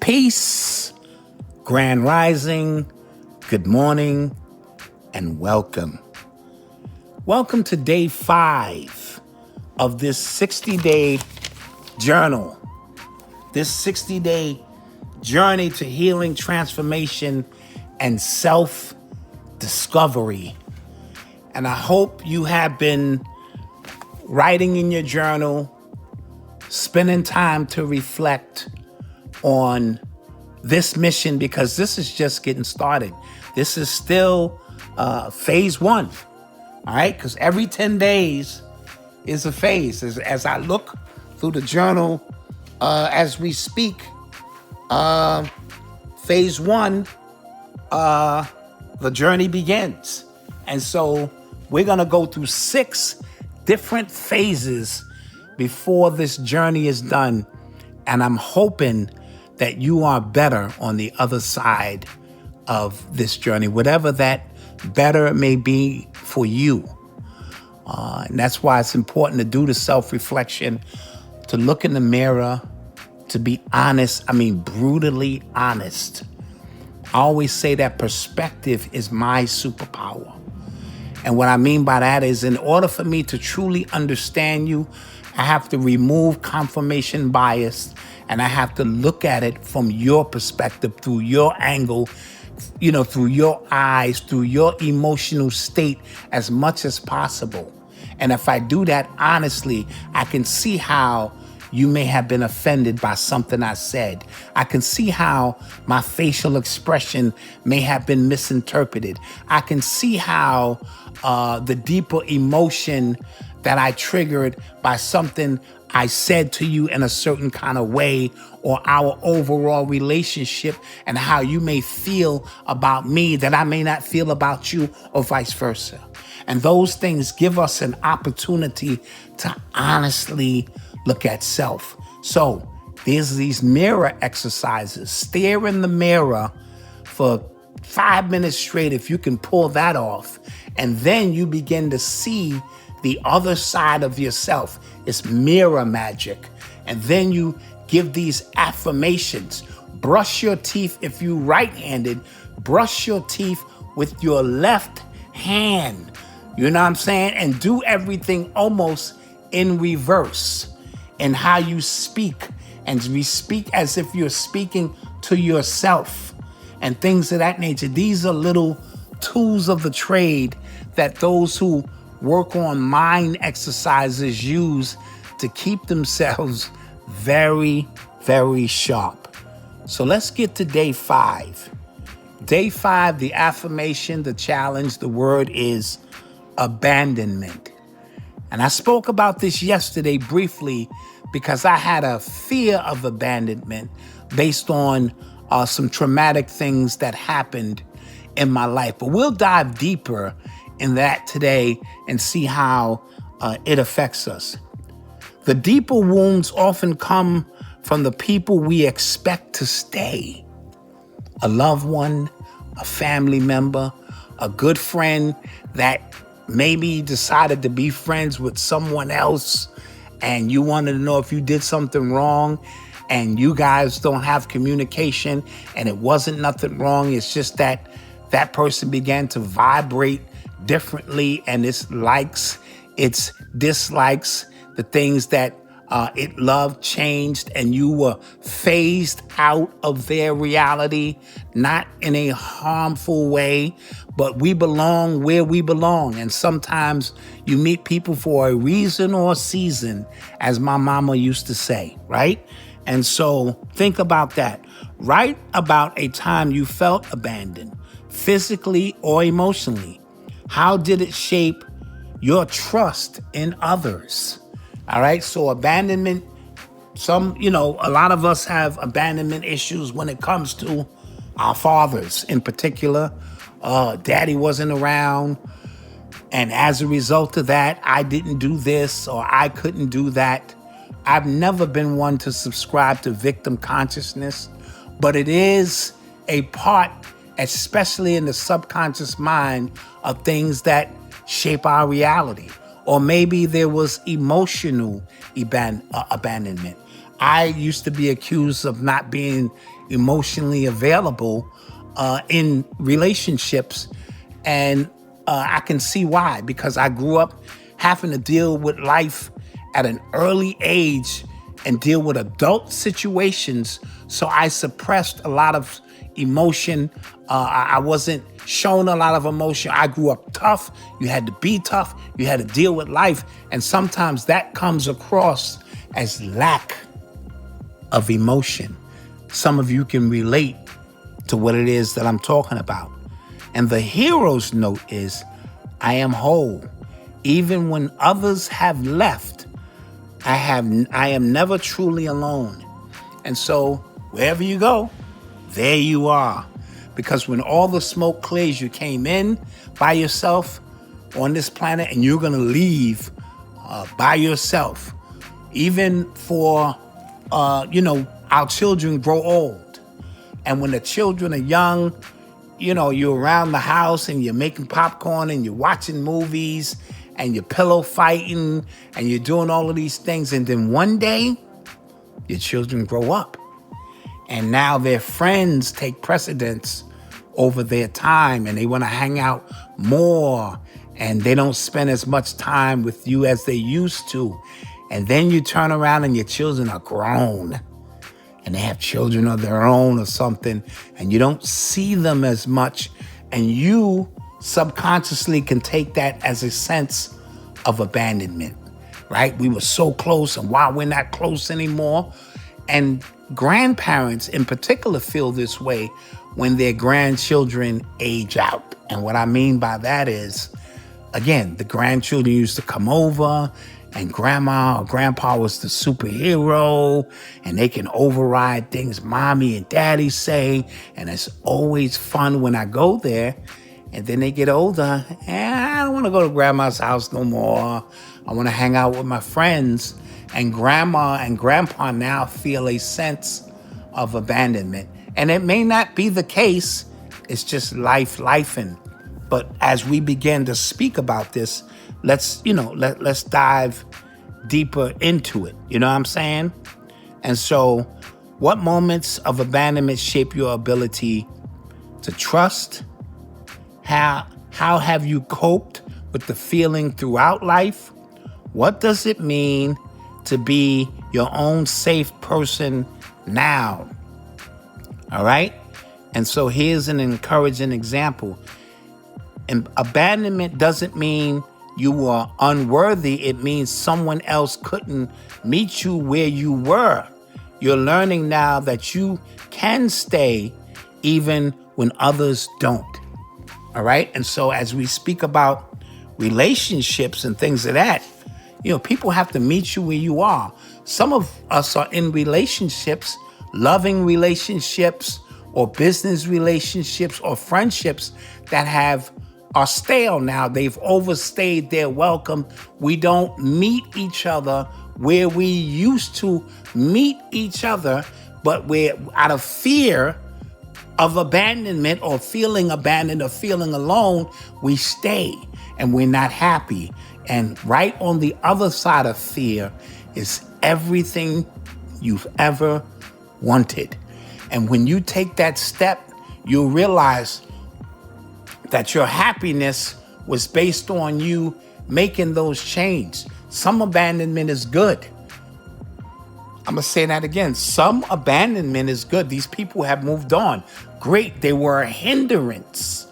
Peace, grand rising, good morning, and welcome. Welcome to day 5 of this 60-day journal, this 60-day journey to healing, transformation, and self-discovery. And I hope you have been writing in your journal, spending time to reflect on this mission, because this is just getting started. This is still phase 1, all right? Because every 10 days is a phase. As I look through the journal as we speak, phase 1, the journey begins. And so we're going to go through 6 different phases before this journey is done. And I'm hoping that you are better on the other side of this journey, whatever that better may be for you. And that's why it's important to do the self-reflection, to look in the mirror, to be honest. I mean, brutally honest. I always say that perspective is my superpower. And what I mean by that is, in order for me to truly understand you, I have to remove confirmation bias, and I have to look at it from your perspective, through your angle, through your eyes, through your emotional state as much as possible. And if I do that honestly, I can see how you may have been offended by something I said. I can see how my facial expression may have been misinterpreted. I can see how the deeper emotion that I triggered by something I said to you in a certain kind of way, or our overall relationship, and how you may feel about me that I may not feel about you, or vice versa. And those things give us an opportunity to honestly look at self. So there's these mirror exercises. Stare in the mirror for 5 minutes straight, if you can pull that off. And then you begin to see the other side of yourself. It's mirror magic. And then you give these affirmations. Brush your teeth. If you right-handed, brush your teeth with your left hand. You know what I'm saying? And do everything almost in reverse in how you speak. And we speak as if you're speaking to yourself and things of that nature. These are little tools of the trade that those who work on mind exercises use to keep themselves very, very sharp. So let's get to day 5. Day 5, the affirmation, the challenge, the word is abandonment. And I spoke about this yesterday briefly because I had a fear of abandonment based on some traumatic things that happened in my life. But we'll dive deeper in that today and see how it affects us. The deeper wounds often come from the people we expect to stay. A loved one, a family member, a good friend that maybe decided to be friends with someone else, and you wanted to know if you did something wrong, and you guys don't have communication, and it wasn't nothing wrong. It's just that that person began to vibrate differently, and its likes, its dislikes, the things that it loved changed, and you were phased out of their reality, not in a harmful way, but we belong where we belong. And sometimes you meet people for a reason or a season, as my mama used to say, right? And so think about that. Write about a time you felt abandoned, physically or emotionally. How did it shape your trust in others? All right. So abandonment, a lot of us have abandonment issues when it comes to our fathers in particular. Daddy wasn't around. And as a result of that, I didn't do this or I couldn't do that. I've never been one to subscribe to victim consciousness, but it is a part, especially in the subconscious mind, of things that shape our reality. Or maybe there was emotional abandonment. I used to be accused of not being emotionally available in relationships. And I can see why, because I grew up having to deal with life at an early age and deal with adult situations. So I suppressed a lot of emotion. I wasn't shown a lot of emotion. I grew up tough. You had to be tough. You had to deal with life. And sometimes that comes across as lack of emotion. Some of you can relate to what it is that I'm talking about. And the hero's note is, I am whole. Even when others have left, I am never truly alone. And so wherever you go, there you are. Because when all the smoke clears, you came in by yourself on this planet, and you're going to leave by yourself. Even for, our children grow old. And when the children are young, you're around the house and you're making popcorn and you're watching movies and you're pillow fighting and you're doing all of these things. And then one day, your children grow up. And now their friends take precedence over their time, and they want to hang out more, and they don't spend as much time with you as they used to. And then you turn around and your children are grown and they have children of their own or something, and you don't see them as much, and you subconsciously can take that as a sense of abandonment, right? We were so close, and why we're not close anymore. And grandparents in particular feel this way when their grandchildren age out. And what I mean by that is, again, the grandchildren used to come over and grandma or grandpa was the superhero, and they can override things mommy and daddy say. And it's always fun when I go there. And then they get older, and I don't want to go to grandma's house no more. I want to hang out with my friends. And grandma and grandpa now feel a sense of abandonment. And it may not be the case. It's just lifing. But as we begin to speak about this, let's dive deeper into it. You know what I'm saying? And so, what moments of abandonment shape your ability to trust? How have you coped with the feeling throughout life? What does it mean to be your own safe person now? All right? And so here's an encouraging example. And abandonment doesn't mean you were unworthy. It means someone else couldn't meet you where you were. You're learning now that you can stay even when others don't. All right? And so as we speak about relationships and things of that, people have to meet you where you are. Some of us are in relationships, loving relationships or business relationships or friendships that are stale now. They've overstayed their welcome. We don't meet each other where we used to meet each other, but we're out of fear of abandonment or feeling abandoned or feeling alone, we stay and we're not happy. And right on the other side of fear is everything you've ever wanted. And when you take that step, you'll realize that your happiness was based on you making those changes. Some abandonment is good. I'm going to say that again. Some abandonment is good. These people have moved on. Great. They were a hindrance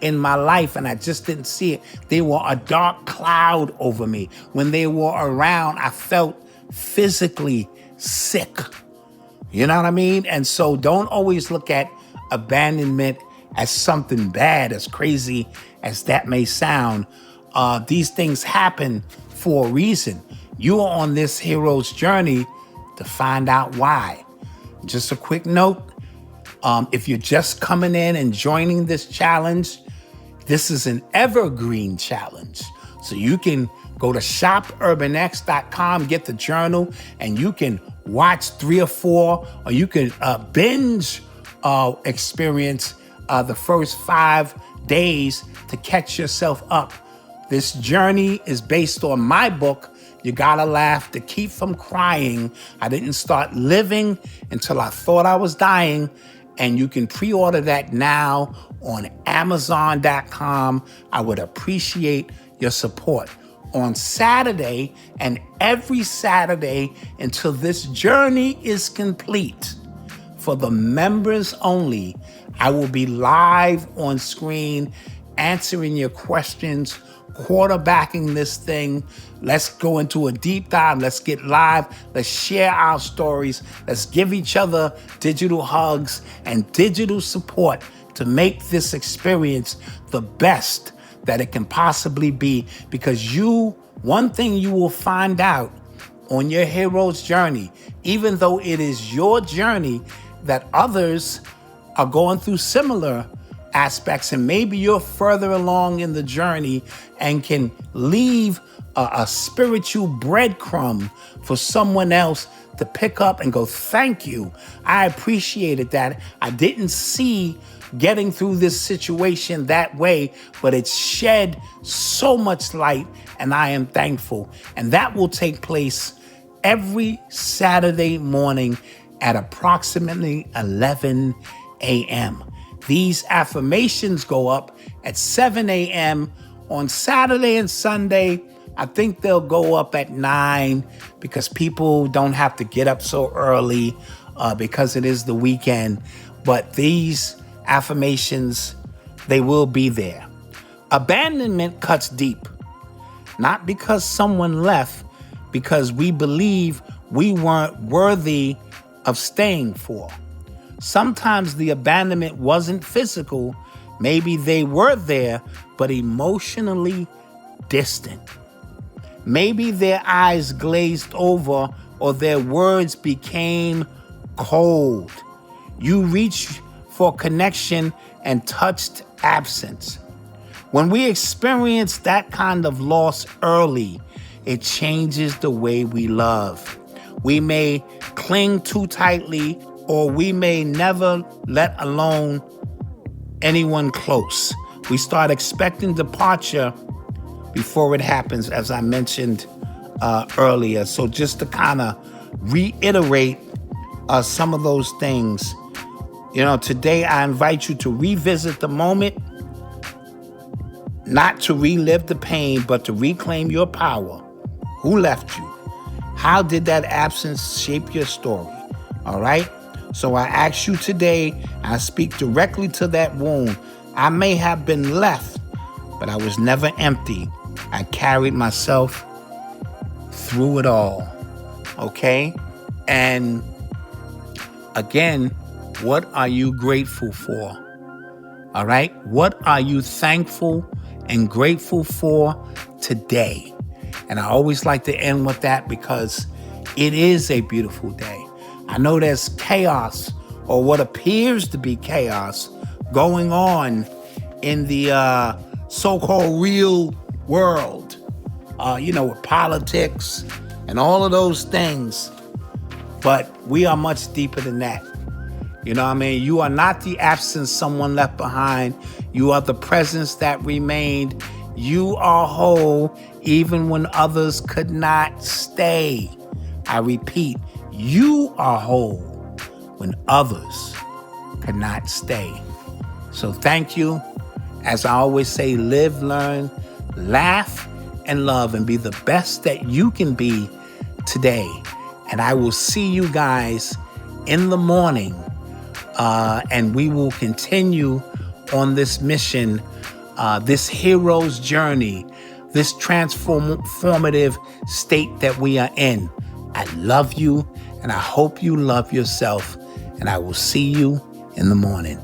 in my life, and I just didn't see it. They were a dark cloud over me. When they were around, I felt physically sick. You know what I mean? And so don't always look at abandonment as something bad, as crazy as that may sound. These things happen for a reason. You are on this hero's journey to find out why. Just a quick note. If you're just coming in and joining this challenge, this is an evergreen challenge. So you can go to shopurbanx.com, get the journal, and you can watch 3 or 4, or you can binge experience the first 5 days to catch yourself up. This journey is based on my book, You Gotta Laugh to Keep From Crying. I didn't start living until I thought I was dying. And you can pre-order that now on Amazon.com. I would appreciate your support. On Saturday and every Saturday until this journey is complete, for the members only, I will be live on screen answering your questions, quarterbacking this thing. Let's go into a deep dive. Let's get live. Let's share our stories. Let's give each other digital hugs and digital support to make this experience the best that it can possibly be. Because one thing you will find out on your hero's journey, even though it is your journey, that others are going through similar aspects, and maybe you're further along in the journey and can leave a spiritual breadcrumb for someone else to pick up and go, thank you. I appreciated that. I didn't see getting through this situation that way, but it's shed so much light, and I am thankful. And that will take place every Saturday morning at approximately 11 a.m. These affirmations go up at 7 a.m. on Saturday and Sunday. I think they'll go up at 9 because people don't have to get up so early because it is the weekend. But these affirmations, they will be there. Abandonment cuts deep, not because someone left, because we believe we weren't worthy of staying for. Sometimes the abandonment wasn't physical. Maybe they were there, but emotionally distant. Maybe their eyes glazed over or their words became cold. You reached for connection and touched absence. When we experience that kind of loss early, it changes the way we love. We may cling too tightly, or we may never let alone anyone close. We start expecting departure before it happens, as I mentioned earlier. So just to kind of reiterate some of those things, today I invite you to revisit the moment, not to relive the pain, but to reclaim your power. Who left you? How did that absence shape your story? All right? So I ask you today, and I speak directly to that wound. I may have been left, but I was never empty. I carried myself through it all. Okay? And again, what are you grateful for? All right? What are you thankful and grateful for today? And I always like to end with that because it is a beautiful day. I know there's chaos, or what appears to be chaos, going on in the so-called real world, with politics and all of those things. But we are much deeper than that. You are not the absence someone left behind. You are the presence that remained. You are whole even when others could not stay. I repeat, you are whole when others could not stay. So thank you. As I always say, live, learn, laugh, and love, and be the best that you can be today. And I will see you guys in the morning, and we will continue on this mission, this hero's journey, this transformative state that we are in. I love you, and I hope you love yourself, and I will see you in the morning.